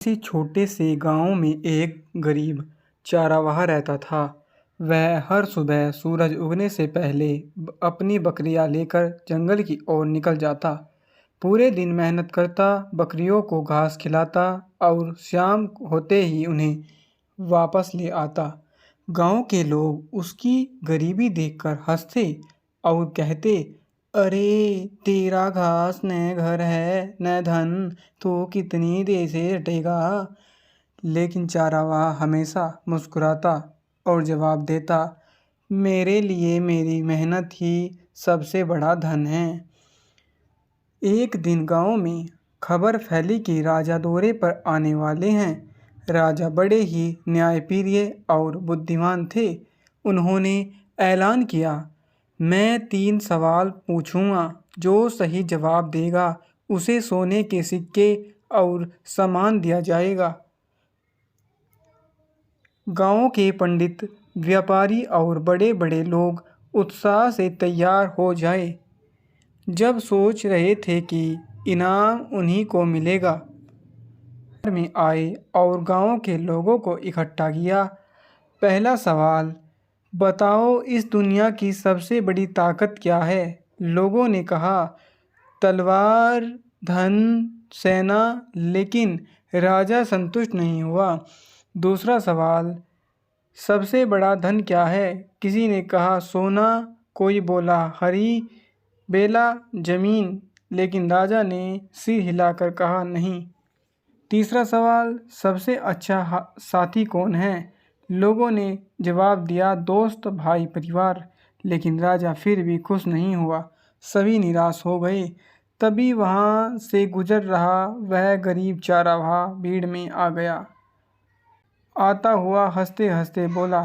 किसी छोटे से गांव में एक गरीब चारावाह रहता था। वह हर सुबह सूरज उगने से पहले अपनी बकरियां लेकर जंगल की ओर निकल जाता। पूरे दिन मेहनत करता, बकरियों को घास खिलाता और शाम होते ही उन्हें वापस ले आता। गांव के लोग उसकी गरीबी देखकर हंसते और कहते, अरे तेरा घास न घर है न धन, तो कितनी देर से हटेगा। लेकिन चारावाह हमेशा मुस्कुराता और जवाब देता, मेरे लिए मेरी मेहनत ही सबसे बड़ा धन है। एक दिन गांव में खबर फैली कि राजा दौरे पर आने वाले हैं। राजा बड़े ही न्यायप्रिय और बुद्धिमान थे। उन्होंने ऐलान किया, मैं 3 सवाल पूछूंगा, जो सही जवाब देगा उसे सोने के सिक्के और सामान दिया जाएगा। गांव के पंडित, व्यापारी और बड़े बड़े लोग उत्साह से तैयार हो जाए। जब सोच रहे थे कि इनाम उन्हीं को मिलेगा, में आए और गांव के लोगों को इकट्ठा किया। पहला सवाल, बताओ इस दुनिया की सबसे बड़ी ताकत क्या है? लोगों ने कहा, तलवार, धन, सेना। लेकिन राजा संतुष्ट नहीं हुआ। दूसरा सवाल, सबसे बड़ा धन क्या है? किसी ने कहा सोना, कोई बोला हरी बेला जमीन। लेकिन राजा ने सिर हिलाकर कहा नहीं। तीसरा सवाल, सबसे अच्छा साथी कौन है? लोगों ने जवाब दिया, दोस्त, भाई, परिवार। लेकिन राजा फिर भी खुश नहीं हुआ। सभी निराश हो गए। तभी वहां से गुजर रहा वह गरीब चारावाह भीड़ में आ गया। आता हुआ हंसते हंसते बोला,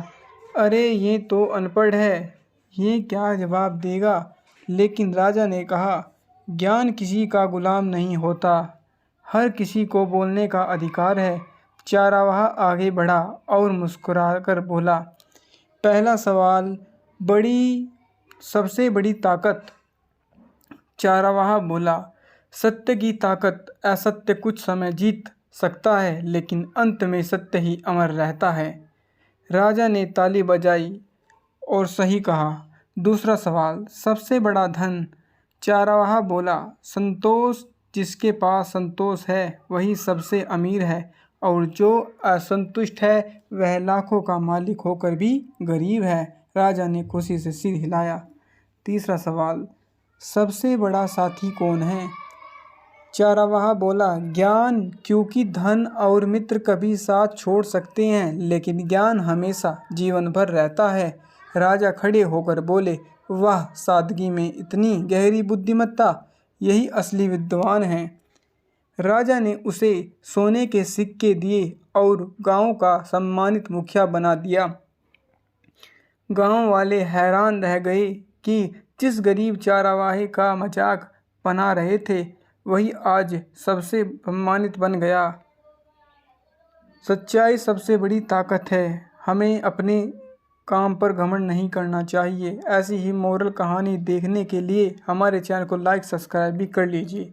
अरे ये तो अनपढ़ है, ये क्या जवाब देगा? लेकिन राजा ने कहा, ज्ञान किसी का गुलाम नहीं होता, हर किसी को बोलने का अधिकार है। चारावाह आगे बढ़ा और मुस्कुराकर बोला, पहला सवाल, सबसे बड़ी ताकत। चारावाह बोला, सत्य की ताकत। असत्य कुछ समय जीत सकता है, लेकिन अंत में सत्य ही अमर रहता है। राजा ने ताली बजाई और सही कहा। दूसरा सवाल, सबसे बड़ा धन। चारावाह बोला, संतोष। जिसके पास संतोष है वही सबसे अमीर है, और जो असंतुष्ट है वह लाखों का मालिक होकर भी गरीब है। राजा ने खुशी से सिर हिलाया। तीसरा सवाल, सबसे बड़ा साथी कौन है? चारावाह बोला, ज्ञान, क्योंकि धन और मित्र कभी साथ छोड़ सकते हैं, लेकिन ज्ञान हमेशा जीवन भर रहता है। राजा खड़े होकर बोले, वाह, सादगी में इतनी गहरी बुद्धिमत्ता, यही असली विद्वान है। राजा ने उसे सोने के सिक्के दिए और गांव का सम्मानित मुखिया बना दिया। गांव वाले हैरान रह गए कि जिस गरीब चारावाहे का मजाक बना रहे थे वही आज सबसे सम्मानित बन गया। सच्चाई सबसे बड़ी ताकत है। हमें अपने काम पर घमंड नहीं करना चाहिए। ऐसी ही मोरल कहानी देखने के लिए हमारे चैनल को लाइक सब्सक्राइब भी कर लीजिए।